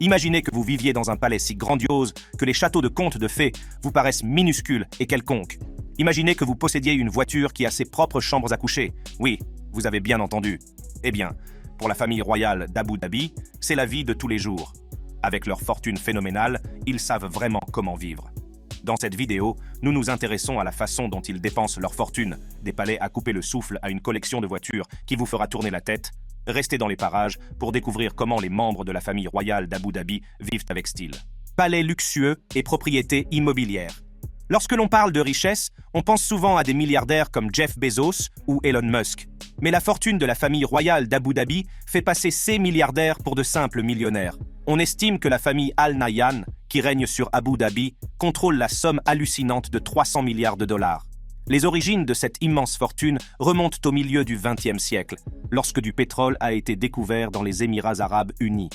Imaginez que vous viviez dans un palais si grandiose que les châteaux de contes de fées vous paraissent minuscules et quelconques. Imaginez que vous possédiez une voiture qui a ses propres chambres à coucher. Oui, vous avez bien entendu. Eh bien, pour la famille royale d'Abu Dhabi, c'est la vie de tous les jours. Avec leur fortune phénoménale, ils savent vraiment comment vivre. Dans cette vidéo, nous nous intéressons à la façon dont ils dépensent leur fortune, des palais à couper le souffle à une collection de voitures qui vous fera tourner la tête. Restez dans les parages pour découvrir comment les membres de la famille royale d'Abu Dhabi vivent avec style. Palais luxueux et propriétés immobilières. Lorsque l'on parle de richesse, on pense souvent à des milliardaires comme Jeff Bezos ou Elon Musk. Mais la fortune de la famille royale d'Abu Dhabi fait passer ces milliardaires pour de simples millionnaires. On estime que la famille Al Nahyan, qui règne sur Abu Dhabi, contrôle la somme hallucinante de 300 milliards de dollars. Les origines de cette immense fortune remontent au milieu du XXe siècle, lorsque du pétrole a été découvert dans les Émirats arabes unis.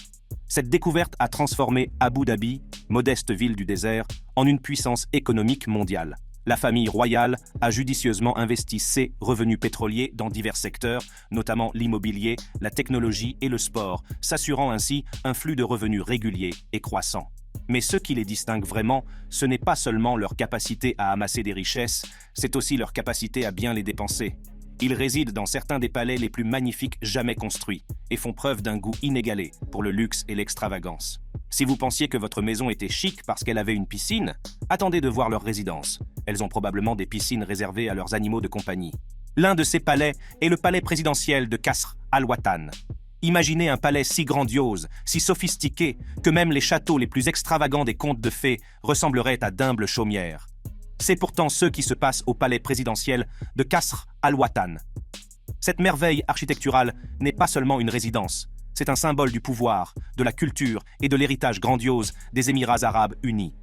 Cette découverte a transformé Abu Dhabi, modeste ville du désert, en une puissance économique mondiale. La famille royale a judicieusement investi ses revenus pétroliers dans divers secteurs, notamment l'immobilier, la technologie et le sport, s'assurant ainsi un flux de revenus régulier et croissant. Mais ce qui les distingue vraiment, ce n'est pas seulement leur capacité à amasser des richesses, c'est aussi leur capacité à bien les dépenser. Ils résident dans certains des palais les plus magnifiques jamais construits et font preuve d'un goût inégalé pour le luxe et l'extravagance. Si vous pensiez que votre maison était chic parce qu'elle avait une piscine, attendez de voir leur résidence. Elles ont probablement des piscines réservées à leurs animaux de compagnie. L'un de ces palais est le palais présidentiel de Qasr Al-Watan. Imaginez un palais si grandiose, si sophistiqué, que même les châteaux les plus extravagants des contes de fées ressembleraient à d'humbles chaumières. C'est pourtant ce qui se passe au palais présidentiel de Qasr Al-Watan. Cette merveille architecturale n'est pas seulement une résidence, c'est un symbole du pouvoir, de la culture et de l'héritage grandiose des Émirats arabes unis.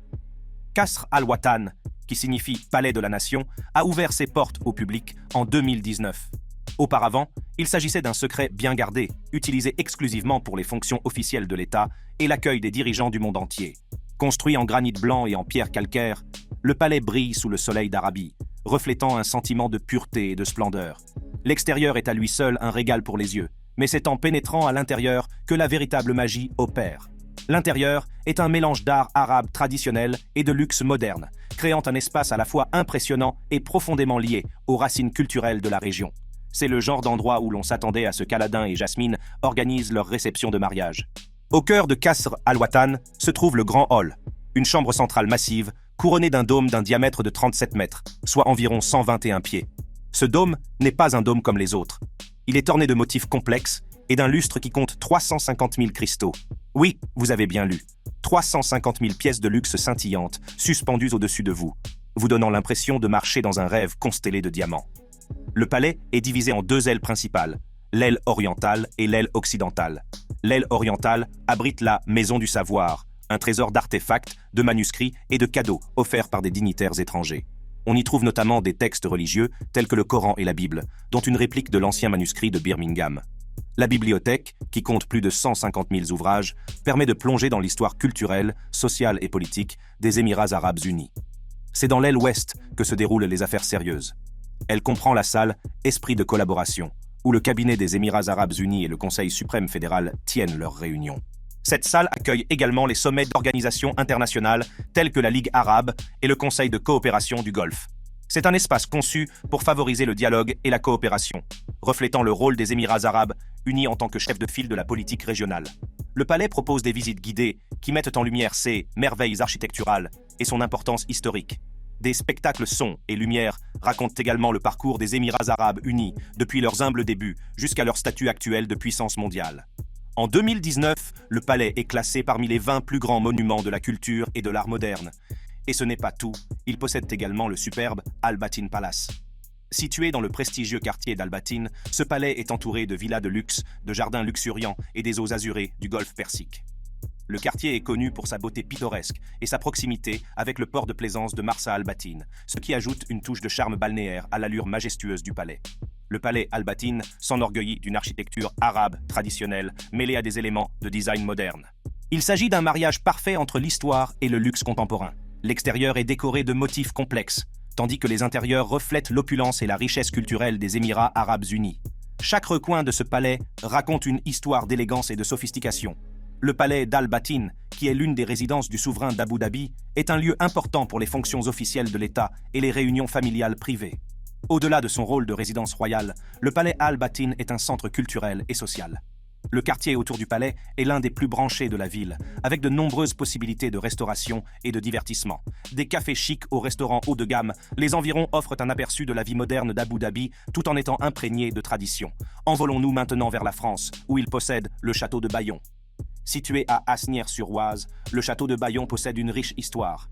Qasr Al-Watan, qui signifie palais de la nation, a ouvert ses portes au public en 2019. Auparavant, il s'agissait d'un secret bien gardé, utilisé exclusivement pour les fonctions officielles de l'État et l'accueil des dirigeants du monde entier. Construit en granit blanc et en pierre calcaire, le palais brille sous le soleil d'Arabie, reflétant un sentiment de pureté et de splendeur. L'extérieur est à lui seul un régal pour les yeux, mais c'est en pénétrant à l'intérieur que la véritable magie opère. L'intérieur est un mélange d'art arabe traditionnel et de luxe moderne, créant un espace à la fois impressionnant et profondément lié aux racines culturelles de la région. C'est le genre d'endroit où l'on s'attendait à ce qu'Aladin et Jasmine organisent leur réception de mariage. Au cœur de Qasr Al-Watan se trouve le Grand Hall, une chambre centrale massive, couronnée d'un dôme d'un diamètre de 37 mètres, soit environ 121 pieds. Ce dôme n'est pas un dôme comme les autres. Il est orné de motifs complexes et d'un lustre qui compte 350 000 cristaux. Oui, vous avez bien lu. 350 000 pièces de luxe scintillantes, suspendues au-dessus de vous, vous donnant l'impression de marcher dans un rêve constellé de diamants. Le palais est divisé en deux ailes principales, l'aile orientale et l'aile occidentale. L'aile orientale abrite la Maison du Savoir, un trésor d'artefacts, de manuscrits et de cadeaux offerts par des dignitaires étrangers. On y trouve notamment des textes religieux tels que le Coran et la Bible, dont une réplique de l'ancien manuscrit de Birmingham. La bibliothèque, qui compte plus de 150 000 ouvrages, permet de plonger dans l'histoire culturelle, sociale et politique des Émirats arabes unis. C'est dans l'aile ouest que se déroulent les affaires sérieuses. Elle comprend la salle « Esprit de collaboration », où le cabinet des Émirats arabes unis et le Conseil suprême fédéral tiennent leurs réunions. Cette salle accueille également les sommets d'organisations internationales telles que la Ligue arabe et le Conseil de coopération du Golfe. C'est un espace conçu pour favoriser le dialogue et la coopération, reflétant le rôle des Émirats arabes unis en tant que chef de file de la politique régionale. Le palais propose des visites guidées qui mettent en lumière ses merveilles architecturales et son importance historique. Des spectacles son et lumière racontent également le parcours des Émirats arabes unis depuis leurs humbles débuts jusqu'à leur statut actuel de puissance mondiale. En 2019, le palais est classé parmi les 20 plus grands monuments de la culture et de l'art moderne. Et ce n'est pas tout, il possède également le superbe Al-Batin Palace. Situé dans le prestigieux quartier d'Al-Batin, ce palais est entouré de villas de luxe, de jardins luxuriants et des eaux azurées du golfe Persique. Le quartier est connu pour sa beauté pittoresque et sa proximité avec le port de plaisance de Marsa Al-Batin, ce qui ajoute une touche de charme balnéaire à l'allure majestueuse du palais. Le palais Al-Batin s'enorgueillit d'une architecture arabe traditionnelle mêlée à des éléments de design moderne. Il s'agit d'un mariage parfait entre l'histoire et le luxe contemporain. L'extérieur est décoré de motifs complexes, tandis que les intérieurs reflètent l'opulence et la richesse culturelle des Émirats arabes unis. Chaque recoin de ce palais raconte une histoire d'élégance et de sophistication. Le palais d'Al Batin, qui est l'une des résidences du souverain d'Abu Dhabi, est un lieu important pour les fonctions officielles de l'État et les réunions familiales privées. Au-delà de son rôle de résidence royale, le palais Al Batin est un centre culturel et social. Le quartier autour du palais est l'un des plus branchés de la ville, avec de nombreuses possibilités de restauration et de divertissement. Des cafés chics aux restaurants haut de gamme, les environs offrent un aperçu de la vie moderne d'Abu Dhabi tout en étant imprégnés de tradition. Envolons-nous maintenant vers la France, où il possède le château de Bayon. Situé à Asnières-sur-Oise, le château de Bayon possède une riche histoire.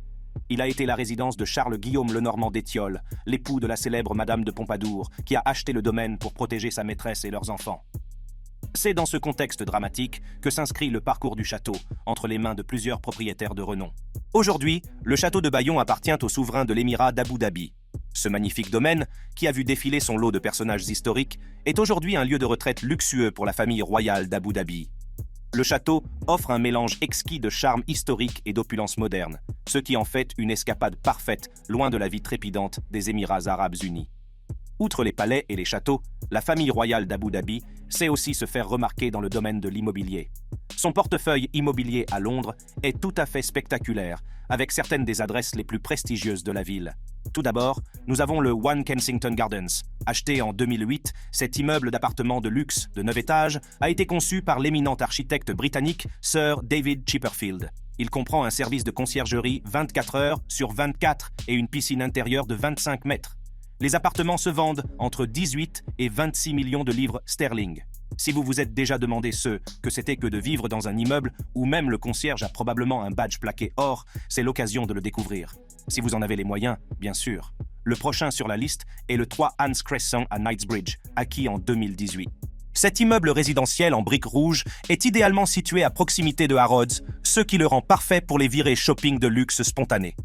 Il a été la résidence de Charles-Guillaume Lenormand d'Étiolles, l'époux de la célèbre Madame de Pompadour, qui a acheté le domaine pour protéger sa maîtresse et leurs enfants. C'est dans ce contexte dramatique que s'inscrit le parcours du château, entre les mains de plusieurs propriétaires de renom. Aujourd'hui, le château de Bayon appartient au souverain de l'émirat d'Abu Dhabi. Ce magnifique domaine, qui a vu défiler son lot de personnages historiques, est aujourd'hui un lieu de retraite luxueux pour la famille royale d'Abu Dhabi. Le château offre un mélange exquis de charme historique et d'opulence moderne, ce qui en fait une escapade parfaite, loin de la vie trépidante des Émirats arabes unis. Outre les palais et les châteaux, la famille royale d'Abu Dhabi sait aussi se faire remarquer dans le domaine de l'immobilier. Son portefeuille immobilier à Londres est tout à fait spectaculaire, avec certaines des adresses les plus prestigieuses de la ville. Tout d'abord, nous avons le One Kensington Gardens. Acheté en 2008, cet immeuble d'appartements de luxe de 9 étages a été conçu par l'éminent architecte britannique Sir David Chipperfield. Il comprend un service de conciergerie 24 heures sur 24 et une piscine intérieure de 25 mètres. Les appartements se vendent entre 18 et 26 millions de livres sterling. Si vous vous êtes déjà demandé ce que c'était que de vivre dans un immeuble où même le concierge a probablement un badge plaqué or, c'est l'occasion de le découvrir. Si vous en avez les moyens, bien sûr. Le prochain sur la liste est le 3 Hans Crescent à Knightsbridge, acquis en 2018. Cet immeuble résidentiel en briques rouges est idéalement situé à proximité de Harrods, ce qui le rend parfait pour les virées shopping de luxe spontanées.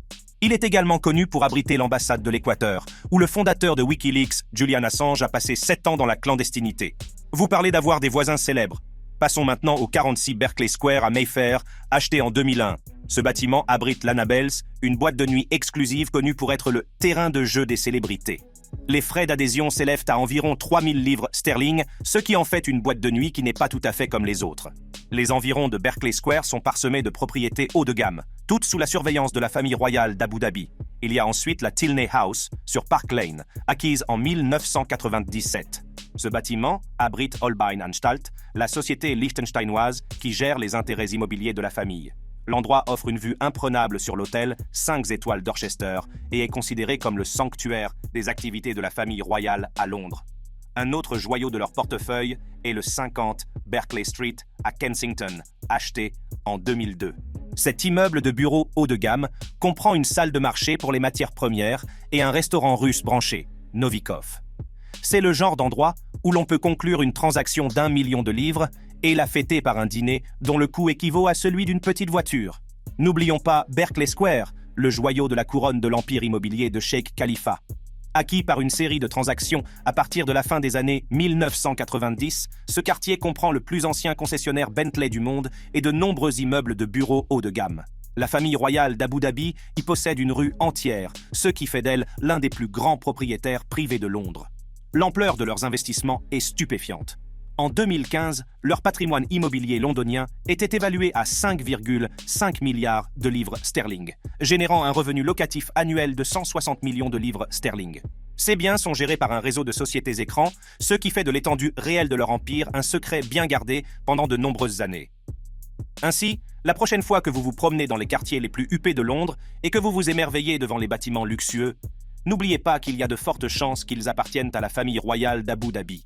Il est également connu pour abriter l'ambassade de l'Équateur, où le fondateur de Wikileaks, Julian Assange, a passé 7 ans dans la clandestinité. Vous parlez d'avoir des voisins célèbres. Passons maintenant au 46 Berkeley Square à Mayfair, acheté en 2001. Ce bâtiment abrite l'Annabels, une boîte de nuit exclusive connue pour être le terrain de jeu des célébrités. Les frais d'adhésion s'élèvent à environ 3000 livres sterling, ce qui en fait une boîte de nuit qui n'est pas tout à fait comme les autres. Les environs de Berkeley Square sont parsemés de propriétés haut de gamme, toutes sous la surveillance de la famille royale d'Abu Dhabi. Il y a ensuite la Tilney House sur Park Lane, acquise en 1997. Ce bâtiment abrite Holbein Anstalt, la société liechtensteinoise qui gère les intérêts immobiliers de la famille. L'endroit offre une vue imprenable sur l'hôtel 5 étoiles d'Orchester et est considéré comme le sanctuaire des activités de la famille royale à Londres. Un autre joyau de leur portefeuille est le 50 Berkeley Street à Kensington, acheté en 2002. Cet immeuble de bureaux haut de gamme comprend une salle de marché pour les matières premières et un restaurant russe branché, Novikov. C'est le genre d'endroit où l'on peut conclure une transaction d'1 million de livres et la fêter par un dîner dont le coût équivaut à celui d'une petite voiture. N'oublions pas Berkeley Square, le joyau de la couronne de l'empire immobilier de Sheikh Khalifa. Acquis par une série de transactions à partir de la fin des années 1990, ce quartier comprend le plus ancien concessionnaire Bentley du monde et de nombreux immeubles de bureaux haut de gamme. La famille royale d'Abu Dhabi y possède une rue entière, ce qui fait d'elle l'un des plus grands propriétaires privés de Londres. L'ampleur de leurs investissements est stupéfiante. En 2015, leur patrimoine immobilier londonien était évalué à 5,5 milliards de livres sterling, générant un revenu locatif annuel de 160 millions de livres sterling. Ces biens sont gérés par un réseau de sociétés écrans, ce qui fait de l'étendue réelle de leur empire un secret bien gardé pendant de nombreuses années. Ainsi, la prochaine fois que vous vous promenez dans les quartiers les plus huppés de Londres et que vous vous émerveillez devant les bâtiments luxueux, n'oubliez pas qu'il y a de fortes chances qu'ils appartiennent à la famille royale d'Abu Dhabi.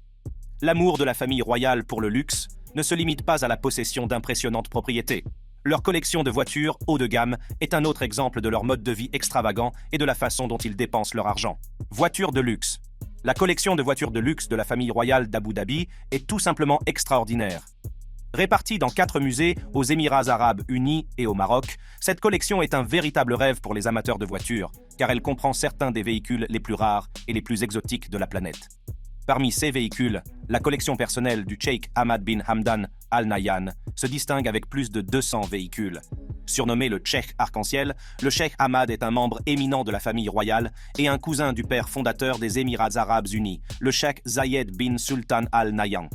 L'amour de la famille royale pour le luxe ne se limite pas à la possession d'impressionnantes propriétés. Leur collection de voitures haut de gamme est un autre exemple de leur mode de vie extravagant et de la façon dont ils dépensent leur argent. Voitures de luxe. La collection de voitures de luxe de la famille royale d'Abu Dhabi est tout simplement extraordinaire. Répartie dans 4 musées aux Émirats arabes unis et au Maroc, cette collection est un véritable rêve pour les amateurs de voitures, car elle comprend certains des véhicules les plus rares et les plus exotiques de la planète. Parmi ces véhicules, la collection personnelle du Cheikh Ahmad bin Hamdan Al Nahyan se distingue avec plus de 200 véhicules. Surnommé le Cheikh Arc-en-Ciel, le Cheikh Ahmad est un membre éminent de la famille royale et un cousin du père fondateur des Émirats arabes unis, le Cheikh Zayed bin Sultan Al Nahyan.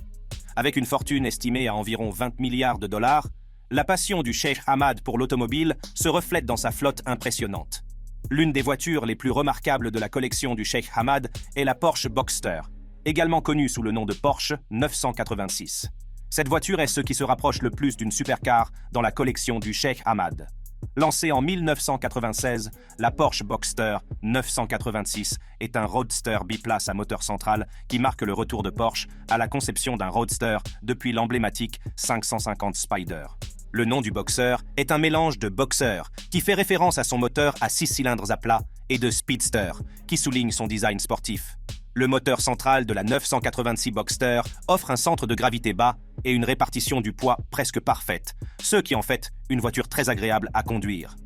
Avec une fortune estimée à environ 20 milliards de dollars, La passion du Cheikh Hamad pour l'automobile se reflète dans sa flotte impressionnante. L'une des voitures les plus remarquables de la collection du Cheikh Hamad est la Porsche Boxster, également connue sous le nom de Porsche 986. Cette voiture est ce qui se rapproche le plus d'une supercar dans la collection du Cheikh Hamad. Lancée en 1996, la Porsche Boxster 986 est un roadster biplace à moteur central qui marque le retour de Porsche à la conception d'un roadster depuis l'emblématique 550 Spider. Le nom du Boxer est un mélange de Boxer, qui fait référence à son moteur à 6 cylindres à plat, et de Speedster, qui souligne son design sportif. Le moteur central de la 986 Boxster offre un centre de gravité bas et une répartition du poids presque parfaite, ce qui en fait une voiture très agréable à conduire.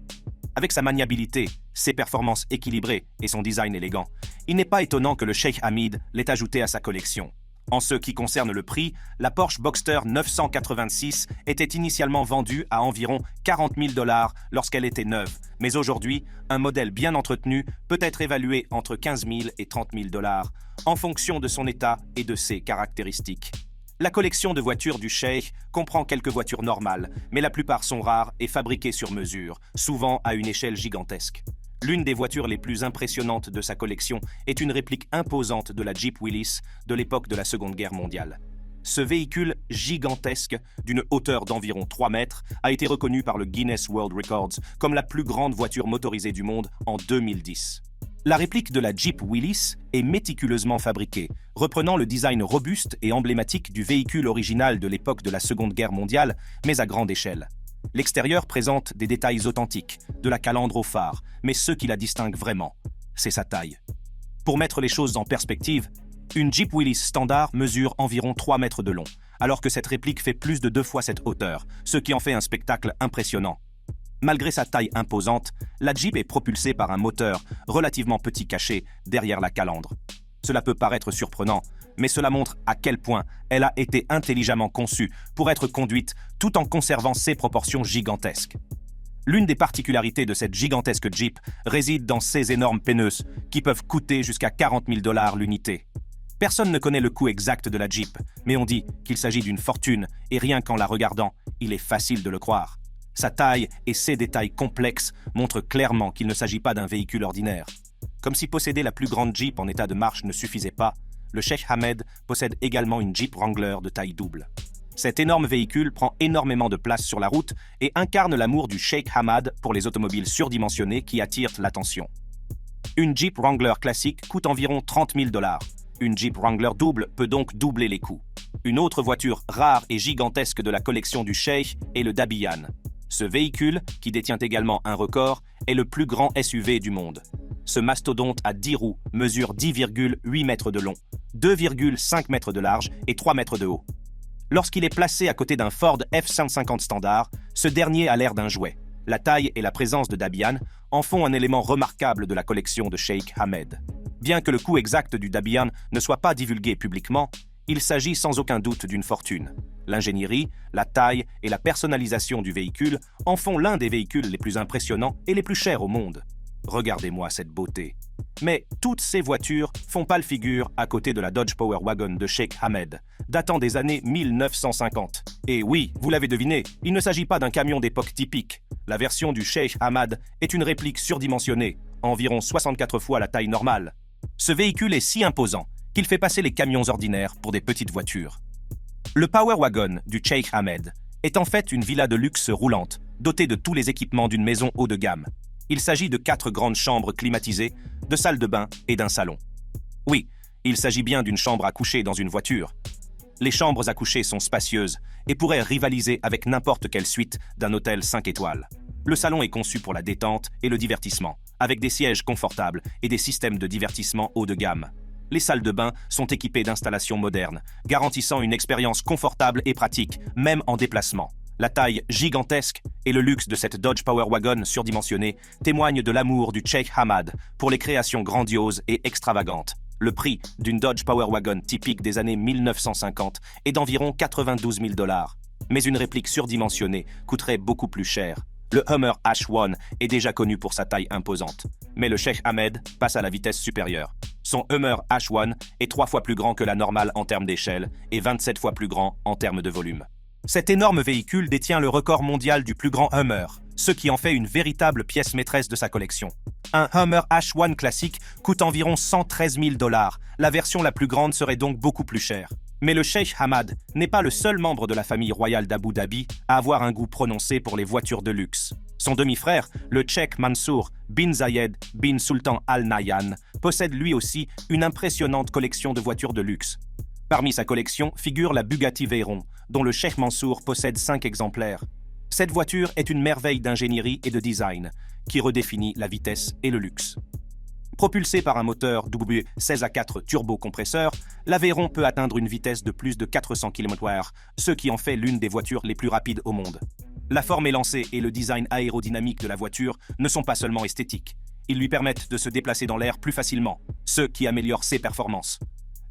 Avec sa maniabilité, ses performances équilibrées et son design élégant, il n'est pas étonnant que le Cheikh Hamid l'ait ajouté à sa collection. En ce qui concerne le prix, la Porsche Boxster 986 était initialement vendue à environ 40 000 $ lorsqu'elle était neuve, mais aujourd'hui, un modèle bien entretenu peut être évalué entre 15 000 et 30 000 $ en fonction de son état et de ses caractéristiques. La collection de voitures du Cheikh comprend quelques voitures normales, mais la plupart sont rares et fabriquées sur mesure, souvent à une échelle gigantesque. L'une des voitures les plus impressionnantes de sa collection est une réplique imposante de la Jeep Willys de l'époque de la Seconde Guerre mondiale. Ce véhicule gigantesque, d'une hauteur d'environ 3 mètres, a été reconnu par le Guinness World Records comme la plus grande voiture motorisée du monde en 2010. La réplique de la Jeep Willys est méticuleusement fabriquée, reprenant le design robuste et emblématique du véhicule original de l'époque de la Seconde Guerre mondiale, mais à grande échelle. L'extérieur présente des détails authentiques, de la calandre au phare, mais ce qui la distingue vraiment, c'est sa taille. Pour mettre les choses en perspective, une Jeep Willys standard mesure environ 3 mètres de long, alors que cette réplique fait plus de 2 fois cette hauteur, ce qui en fait un spectacle impressionnant. Malgré sa taille imposante, la Jeep est propulsée par un moteur relativement petit caché derrière la calandre. Cela peut paraître surprenant, mais cela montre à quel point elle a été intelligemment conçue pour être conduite tout en conservant ses proportions gigantesques. L'une des particularités de cette gigantesque Jeep réside dans ses énormes pneus, qui peuvent coûter jusqu'à 40 000 $ l'unité. Personne ne connaît le coût exact de la Jeep, mais on dit qu'il s'agit d'une fortune, et rien qu'en la regardant, il est facile de le croire. Sa taille et ses détails complexes montrent clairement qu'il ne s'agit pas d'un véhicule ordinaire. Comme si posséder la plus grande Jeep en état de marche ne suffisait pas, le Cheikh Hamad possède également une Jeep Wrangler de taille double. Cet énorme véhicule prend énormément de place sur la route et incarne l'amour du Cheikh Hamad pour les automobiles surdimensionnées qui attirent l'attention. Une Jeep Wrangler classique coûte environ 30 000 $. Une Jeep Wrangler double peut donc doubler les coûts. Une autre voiture rare et gigantesque de la collection du Cheikh est le Dabian. Ce véhicule, qui détient également un record, est le plus grand SUV du monde. Ce mastodonte à 10 roues mesure 10,8 mètres de long, 2,5 mètres de large et 3 mètres de haut. Lorsqu'il est placé à côté d'un Ford F-150 standard, ce dernier a l'air d'un jouet. La taille et la présence de Dabian en font un élément remarquable de la collection de Cheikh Hamad. Bien que le coût exact du Dabian ne soit pas divulgué publiquement, il s'agit sans aucun doute d'une fortune. L'ingénierie, la taille et la personnalisation du véhicule en font l'un des véhicules les plus impressionnants et les plus chers au monde. Regardez-moi cette beauté. Mais toutes ces voitures font pâle figure à côté de la Dodge Power Wagon de Cheikh Hamad, datant des années 1950. Et oui, vous l'avez deviné, il ne s'agit pas d'un camion d'époque typique. La version du Cheikh Hamad est une réplique surdimensionnée, environ 64 fois la taille normale. Ce véhicule est si imposant qu'il fait passer les camions ordinaires pour des petites voitures. Le Power Wagon du Cheikh Hamad est en fait une villa de luxe roulante, dotée de tous les équipements d'une maison haut de gamme. Il s'agit de 4 grandes chambres climatisées, de salles de bain et d'un salon. Oui, il s'agit bien d'une chambre à coucher dans une voiture. Les chambres à coucher sont spacieuses et pourraient rivaliser avec n'importe quelle suite d'un hôtel 5 étoiles. Le salon est conçu pour la détente et le divertissement, avec des sièges confortables et des systèmes de divertissement haut de gamme. Les salles de bain sont équipées d'installations modernes, garantissant une expérience confortable et pratique, même en déplacement. La taille gigantesque et le luxe de cette Dodge Power Wagon surdimensionnée témoignent de l'amour du Cheikh Hamad pour les créations grandioses et extravagantes. Le prix d'une Dodge Power Wagon typique des années 1950 est d'environ 92 000 $. Mais une réplique surdimensionnée coûterait beaucoup plus cher. Le Hummer H1 est déjà connu pour sa taille imposante. Mais le Cheikh Hamad passe à la vitesse supérieure. Son Hummer H1 est 3 fois plus grand que la normale en termes d'échelle et 27 fois plus grand en termes de volume. Cet énorme véhicule détient le record mondial du plus grand Hummer, ce qui en fait une véritable pièce maîtresse de sa collection. Un Hummer H1 classique coûte environ 113 000 $. La version la plus grande serait donc beaucoup plus chère. Mais le Cheikh Hamad n'est pas le seul membre de la famille royale d'Abu Dhabi à avoir un goût prononcé pour les voitures de luxe. Son demi-frère, le Cheikh Mansour bin Zayed bin Sultan Al Nahyan, possède lui aussi une impressionnante collection de voitures de luxe. Parmi sa collection figure la Bugatti Veyron, dont le Cheikh Mansour possède 5 exemplaires. Cette voiture est une merveille d'ingénierie et de design, qui redéfinit la vitesse et le luxe. Propulsée par un moteur W16A4 turbocompresseur, la Veyron peut atteindre une vitesse de plus de 400 km/h, ce qui en fait l'une des voitures les plus rapides au monde. La forme élancée et le design aérodynamique de la voiture ne sont pas seulement esthétiques. Ils lui permettent de se déplacer dans l'air plus facilement, ce qui améliore ses performances.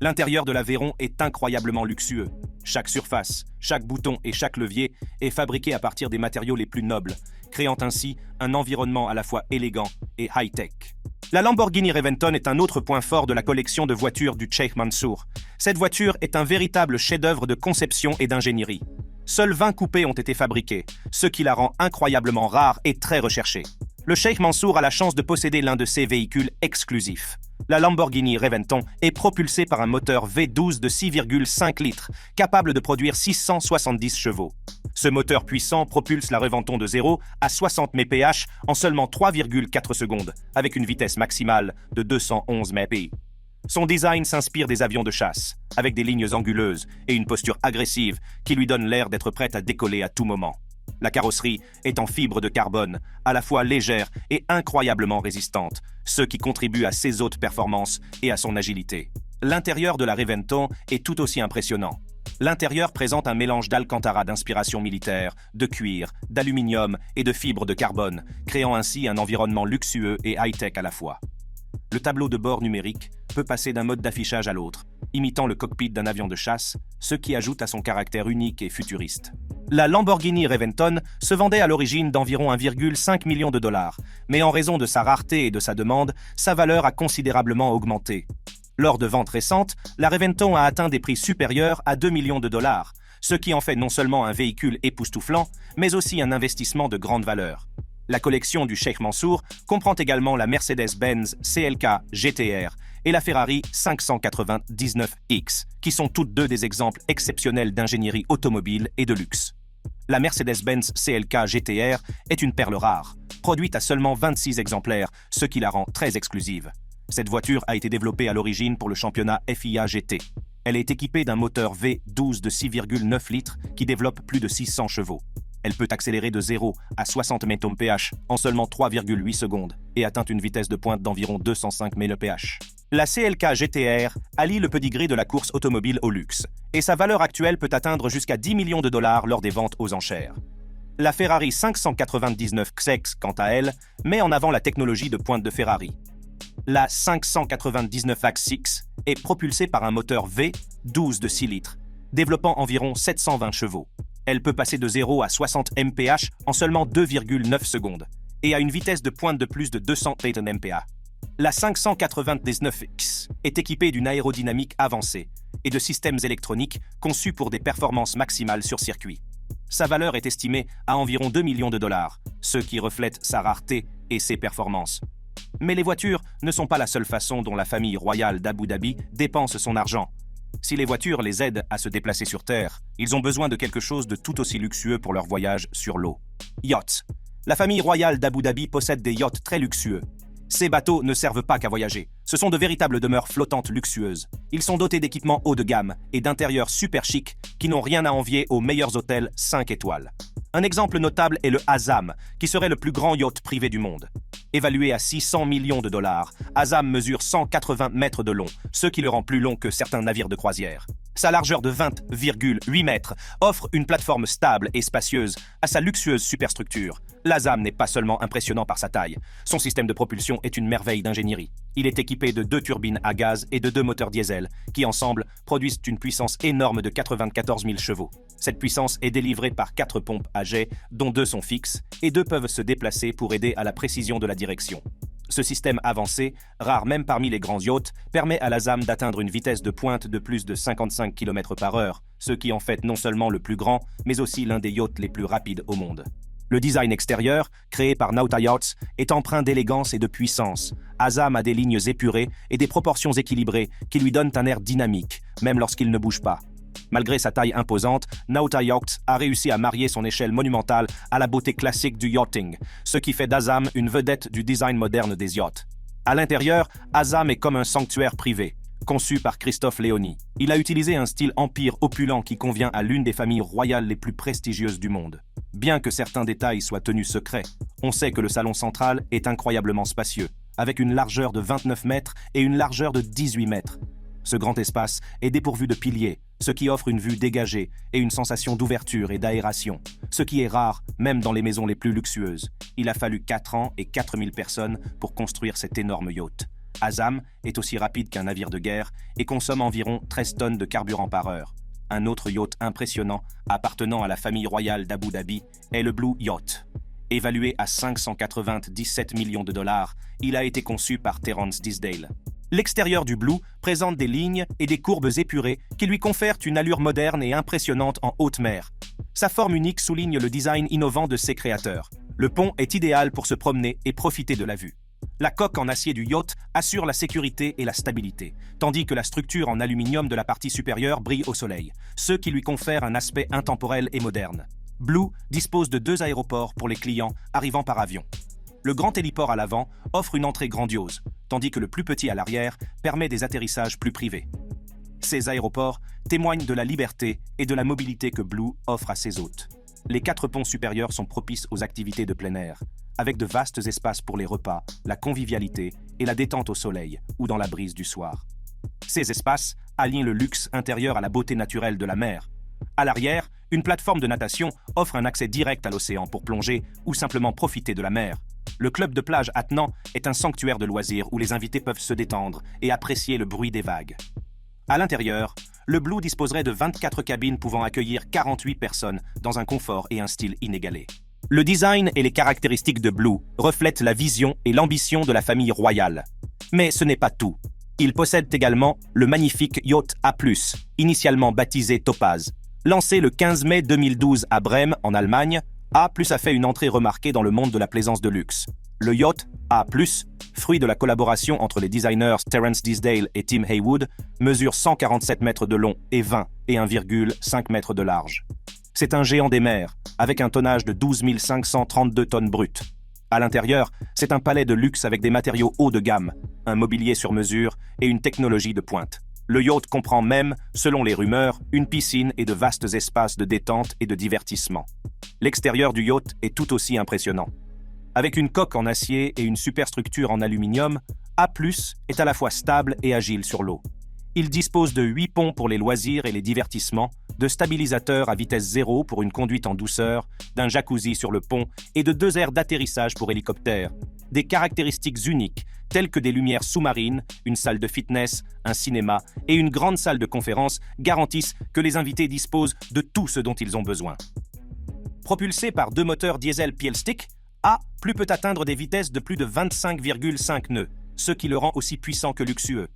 L'intérieur de la Veyron est incroyablement luxueux. Chaque surface, chaque bouton et chaque levier est fabriqué à partir des matériaux les plus nobles, créant ainsi un environnement à la fois élégant et high-tech. La Lamborghini Reventon est un autre point fort de la collection de voitures du Cheikh Mansour. Cette voiture est un véritable chef-d'œuvre de conception et d'ingénierie. Seuls 20 coupés ont été fabriqués, ce qui la rend incroyablement rare et très recherchée. Le Cheikh Mansour a la chance de posséder l'un de ces véhicules exclusifs. La Lamborghini Reventon est propulsée par un moteur V12 de 6,5 litres, capable de produire 670 chevaux. Ce moteur puissant propulse la Reventon de 0 à 60 mph en seulement 3,4 secondes, avec une vitesse maximale de 211 mph. Son design s'inspire des avions de chasse, avec des lignes anguleuses et une posture agressive qui lui donne l'air d'être prête à décoller à tout moment. La carrosserie est en fibre de carbone, à la fois légère et incroyablement résistante, ce qui contribue à ses hautes performances et à son agilité. L'intérieur de la Reventon est tout aussi impressionnant. L'intérieur présente un mélange d'alcantara d'inspiration militaire, de cuir, d'aluminium et de fibres de carbone, créant ainsi un environnement luxueux et high-tech à la fois. Le tableau de bord numérique peut passer d'un mode d'affichage à l'autre, imitant le cockpit d'un avion de chasse, ce qui ajoute à son caractère unique et futuriste. La Lamborghini Reventon se vendait à l'origine d'environ 1,5 million de $, mais en raison de sa rareté et de sa demande, sa valeur a considérablement augmenté. Lors de ventes récentes, la Reventon a atteint des prix supérieurs à 2 millions de $, ce qui en fait non seulement un véhicule époustouflant, mais aussi un investissement de grande valeur. La collection du Cheikh Mansour comprend également la Mercedes-Benz CLK GTR et la Ferrari 599X, qui sont toutes deux des exemples exceptionnels d'ingénierie automobile et de luxe. La Mercedes-Benz CLK GTR est une perle rare, produite à seulement 26 exemplaires, ce qui la rend très exclusive. Cette voiture a été développée à l'origine pour le championnat FIA GT. Elle est équipée d'un moteur V12 de 6,9 litres qui développe plus de 600 chevaux. Elle peut accélérer de 0 à 60 mph en seulement 3,8 secondes et atteint une vitesse de pointe d'environ 205 mph. La CLK GTR allie le pedigree de la course automobile au luxe, et sa valeur actuelle peut atteindre jusqu'à 10 millions de $, lors des ventes aux enchères. La Ferrari 599 XEX, quant à elle, met en avant la technologie de pointe de Ferrari. La 599 AX6 est propulsée par un moteur V12 de 6 litres, développant environ 720 chevaux. Elle peut passer de 0 à 60 mph en seulement 2,9 secondes et a une vitesse de pointe de plus de 200 mph. La 599X est équipée d'une aérodynamique avancée et de systèmes électroniques conçus pour des performances maximales sur circuit. Sa valeur est estimée à environ 2 millions de $, ce qui reflète sa rareté et ses performances. Mais les voitures ne sont pas la seule façon dont la famille royale d'Abu Dhabi dépense son argent. Si les voitures les aident à se déplacer sur Terre, ils ont besoin de quelque chose de tout aussi luxueux pour leur voyage sur l'eau. Yachts. La famille royale d'Abu Dhabi possède des yachts très luxueux. Ces bateaux ne servent pas qu'à voyager. Ce sont de véritables demeures flottantes luxueuses. Ils sont dotés d'équipements haut de gamme et d'intérieurs super chics qui n'ont rien à envier aux meilleurs hôtels 5 étoiles. Un exemple notable est le Azam, qui serait le plus grand yacht privé du monde. Évalué à 600 millions de $, Azam mesure 180 mètres de long, ce qui le rend plus long que certains navires de croisière. Sa largeur de 20,8 mètres offre une plateforme stable et spacieuse à sa luxueuse superstructure. L'Azam n'est pas seulement impressionnant par sa taille. Son système de propulsion est une merveille d'ingénierie. Il est équipé de 2 turbines à gaz et de 2 moteurs diesel, qui ensemble produisent une puissance énorme de 94 000 chevaux. Cette puissance est délivrée par 4 pompes à jet, dont 2 sont fixes, et 2 peuvent se déplacer pour aider à la précision de la direction. Ce système avancé, rare même parmi les grands yachts, permet à l'Azam d'atteindre une vitesse de pointe de plus de 55 km/h, ce qui en fait non seulement le plus grand, mais aussi l'un des yachts les plus rapides au monde. Le design extérieur, créé par Nauta Yachts, est empreint d'élégance et de puissance. Azam a des lignes épurées et des proportions équilibrées qui lui donnent un air dynamique, même lorsqu'il ne bouge pas. Malgré sa taille imposante, Nauta Yachts a réussi à marier son échelle monumentale à la beauté classique du yachting, ce qui fait d'Azam une vedette du design moderne des yachts. À l'intérieur, Azam est comme un sanctuaire privé, conçu par Christophe Léoni. Il a utilisé un style empire opulent qui convient à l'une des familles royales les plus prestigieuses du monde. Bien que certains détails soient tenus secrets, on sait que le salon central est incroyablement spacieux, avec une largeur de 29 mètres et une largeur de 18 mètres. Ce grand espace est dépourvu de piliers, ce qui offre une vue dégagée et une sensation d'ouverture et d'aération, ce qui est rare même dans les maisons les plus luxueuses. Il a fallu 4 ans et 4000 personnes pour construire cet énorme yacht. Azam est aussi rapide qu'un navire de guerre et consomme environ 13 tonnes de carburant par heure. Un autre yacht impressionnant, appartenant à la famille royale d'Abu Dhabi, est le Blue Yacht. Évalué à 597 millions de dollars, il a été conçu par Terence Disdale. L'extérieur du Blue présente des lignes et des courbes épurées qui lui confèrent une allure moderne et impressionnante en haute mer. Sa forme unique souligne le design innovant de ses créateurs. Le pont est idéal pour se promener et profiter de la vue. La coque en acier du yacht assure la sécurité et la stabilité, tandis que la structure en aluminium de la partie supérieure brille au soleil, ce qui lui confère un aspect intemporel et moderne. Blue dispose de 2 aéroports pour les clients arrivant par avion. Le grand héliport à l'avant offre une entrée grandiose, tandis que le plus petit à l'arrière permet des atterrissages plus privés. Ces aéroports témoignent de la liberté et de la mobilité que Blue offre à ses hôtes. Les 4 ponts supérieurs sont propices aux activités de plein air, avec de vastes espaces pour les repas, la convivialité et la détente au soleil ou dans la brise du soir. Ces espaces allient le luxe intérieur à la beauté naturelle de la mer. À l'arrière, une plateforme de natation offre un accès direct à l'océan pour plonger ou simplement profiter de la mer. Le club de plage attenant est un sanctuaire de loisirs où les invités peuvent se détendre et apprécier le bruit des vagues. À l'intérieur, le Blue disposerait de 24 cabines pouvant accueillir 48 personnes dans un confort et un style inégalé. Le design et les caractéristiques de Blue reflètent la vision et l'ambition de la famille royale. Mais ce n'est pas tout. Il possède également le magnifique yacht A+, initialement baptisé Topaz. Lancé le 15 mai 2012 à Brême, en Allemagne, A+ a fait une entrée remarquée dans le monde de la plaisance de luxe. Le yacht A+, fruit de la collaboration entre les designers Terence Disdale et Tim Haywood, mesure 147 mètres de long et 20 et 1,5 mètres de large. C'est un géant des mers, avec un tonnage de 12 532 tonnes brutes. À l'intérieur, c'est un palais de luxe avec des matériaux haut de gamme, un mobilier sur mesure et une technologie de pointe. Le yacht comprend même, selon les rumeurs, une piscine et de vastes espaces de détente et de divertissement. L'extérieur du yacht est tout aussi impressionnant. Avec une coque en acier et une superstructure en aluminium, A+ est à la fois stable et agile sur l'eau. Il dispose de 8 ponts pour les loisirs et les divertissements, de stabilisateurs à vitesse zéro pour une conduite en douceur, d'un jacuzzi sur le pont et de 2 aires d'atterrissage pour hélicoptères. Des caractéristiques uniques, telles que des lumières sous-marines, une salle de fitness, un cinéma et une grande salle de conférence garantissent que les invités disposent de tout ce dont ils ont besoin. Propulsé par 2 moteurs diesel Pielstick, A+ peut atteindre des vitesses de plus de 25,5 nœuds, ce qui le rend aussi puissant que luxueux.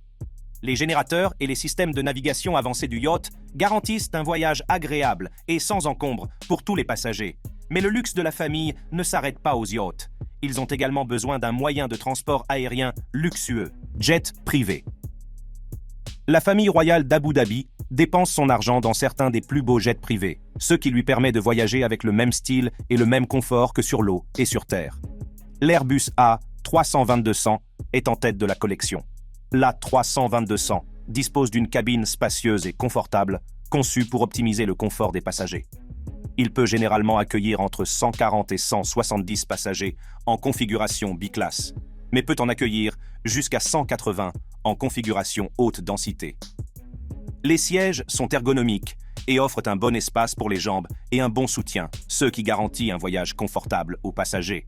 Les générateurs et les systèmes de navigation avancés du yacht garantissent un voyage agréable et sans encombre pour tous les passagers. Mais le luxe de la famille ne s'arrête pas aux yachts. Ils ont également besoin d'un moyen de transport aérien luxueux, jet privé. La famille royale d'Abu Dhabi dépense son argent dans certains des plus beaux jets privés, ce qui lui permet de voyager avec le même style et le même confort que sur l'eau et sur terre. L'Airbus A320-200 est en tête de la collection. L'A320-200 dispose d'une cabine spacieuse et confortable, conçue pour optimiser le confort des passagers. Il peut généralement accueillir entre 140 et 170 passagers en configuration biclasse, mais peut en accueillir jusqu'à 180 en configuration haute densité. Les sièges sont ergonomiques et offrent un bon espace pour les jambes et un bon soutien, ce qui garantit un voyage confortable aux passagers.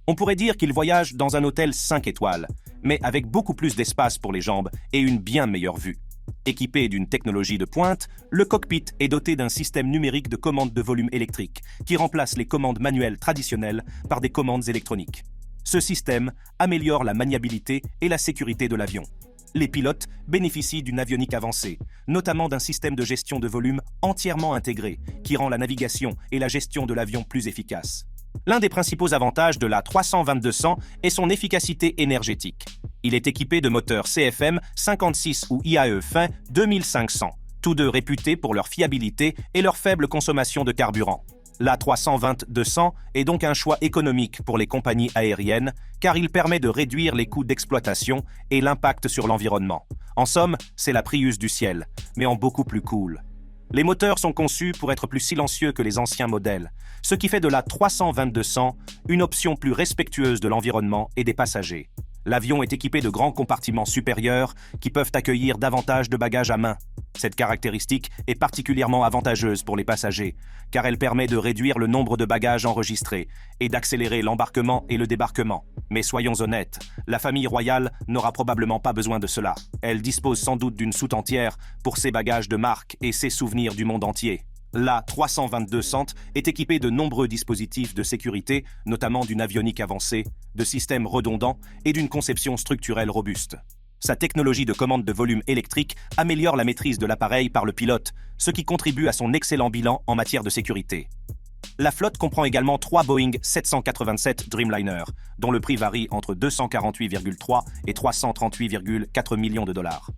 On pourrait dire qu'il voyage dans un hôtel 5 étoiles, mais avec beaucoup plus d'espace pour les jambes et une bien meilleure vue. Équipé d'une technologie de pointe, le cockpit est doté d'un système numérique de commande de volume électrique qui remplace les commandes manuelles traditionnelles par des commandes électroniques. Ce système améliore la maniabilité et la sécurité de l'avion. Les pilotes bénéficient d'une avionique avancée, notamment d'un système de gestion de volume entièrement intégré, qui rend la navigation et la gestion de l'avion plus efficaces. L'un des principaux avantages de l'A320-200 est son efficacité énergétique. Il est équipé de moteurs CFM 56 ou IAE fin 2500, tous deux réputés pour leur fiabilité et leur faible consommation de carburant. L'A320-200 est donc un choix économique pour les compagnies aériennes car il permet de réduire les coûts d'exploitation et l'impact sur l'environnement. En somme, c'est la Prius du ciel, mais en beaucoup plus cool. Les moteurs sont conçus pour être plus silencieux que les anciens modèles, ce qui fait de l'A320-200 une option plus respectueuse de l'environnement et des passagers. L'avion est équipé de grands compartiments supérieurs qui peuvent accueillir davantage de bagages à main. Cette caractéristique est particulièrement avantageuse pour les passagers, car elle permet de réduire le nombre de bagages enregistrés et d'accélérer l'embarquement et le débarquement. Mais soyons honnêtes, la famille royale n'aura probablement pas besoin de cela. Elle dispose sans doute d'une soute entière pour ses bagages de marque et ses souvenirs du monde entier. L'A320-200 est équipé de nombreux dispositifs de sécurité, notamment d'une avionique avancée, de systèmes redondants et d'une conception structurelle robuste. Sa technologie de commande de volume électrique améliore la maîtrise de l'appareil par le pilote, ce qui contribue à son excellent bilan en matière de sécurité. La flotte comprend également 3 Boeing 787 Dreamliner, dont le prix varie entre 248,3 et 338,4 millions de dollars.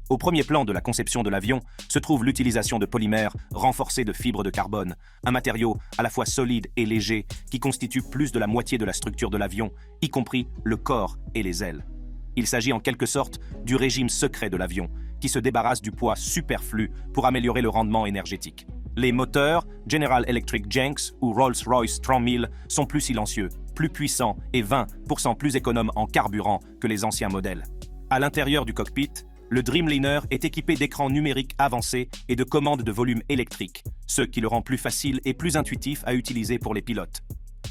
Au premier plan de la conception de l'avion se trouve l'utilisation de polymères renforcés de fibres de carbone, un matériau à la fois solide et léger qui constitue plus de la moitié de la structure de l'avion, y compris le corps et les ailes. Il s'agit en quelque sorte du régime secret de l'avion, qui se débarrasse du poids superflu pour améliorer le rendement énergétique. Les moteurs General Electric Jenks ou Rolls-Royce 3000 sont plus silencieux, plus puissants et 20% plus économes en carburant que les anciens modèles. À l'intérieur du cockpit, le Dreamliner est équipé d'écrans numériques avancés et de commandes de volume électrique, ce qui le rend plus facile et plus intuitif à utiliser pour les pilotes.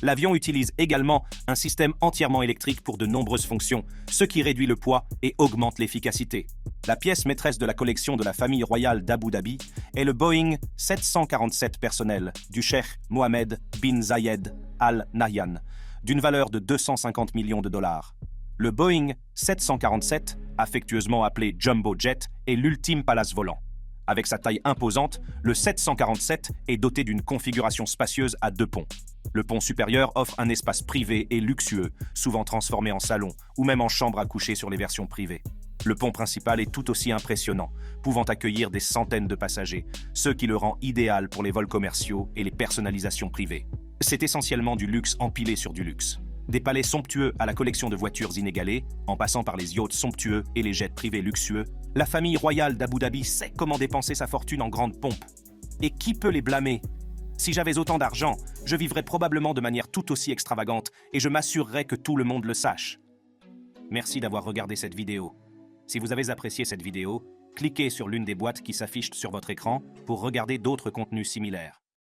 L'avion utilise également un système entièrement électrique pour de nombreuses fonctions, ce qui réduit le poids et augmente l'efficacité. La pièce maîtresse de la collection de la famille royale d'Abu Dhabi est le Boeing 747 personnel du cheikh Mohammed bin Zayed Al Nahyan, d'une valeur de 250 millions de dollars. Le Boeing 747, affectueusement appelé Jumbo Jet, est l'ultime palace volant. Avec sa taille imposante, le 747 est doté d'une configuration spacieuse à 2 ponts. Le pont supérieur offre un espace privé et luxueux, souvent transformé en salon ou même en chambre à coucher sur les versions privées. Le pont principal est tout aussi impressionnant, pouvant accueillir des centaines de passagers, ce qui le rend idéal pour les vols commerciaux et les personnalisations privées. C'est essentiellement du luxe empilé sur du luxe. Des palais somptueux à la collection de voitures inégalées, en passant par les yachts somptueux et les jets privés luxueux, la famille royale d'Abu Dhabi sait comment dépenser sa fortune en grande pompe. Et qui peut les blâmer? Si j'avais autant d'argent, je vivrais probablement de manière tout aussi extravagante et je m'assurerais que tout le monde le sache. Merci d'avoir regardé cette vidéo. Si vous avez apprécié cette vidéo, cliquez sur l'une des boîtes qui s'affichent sur votre écran pour regarder d'autres contenus similaires.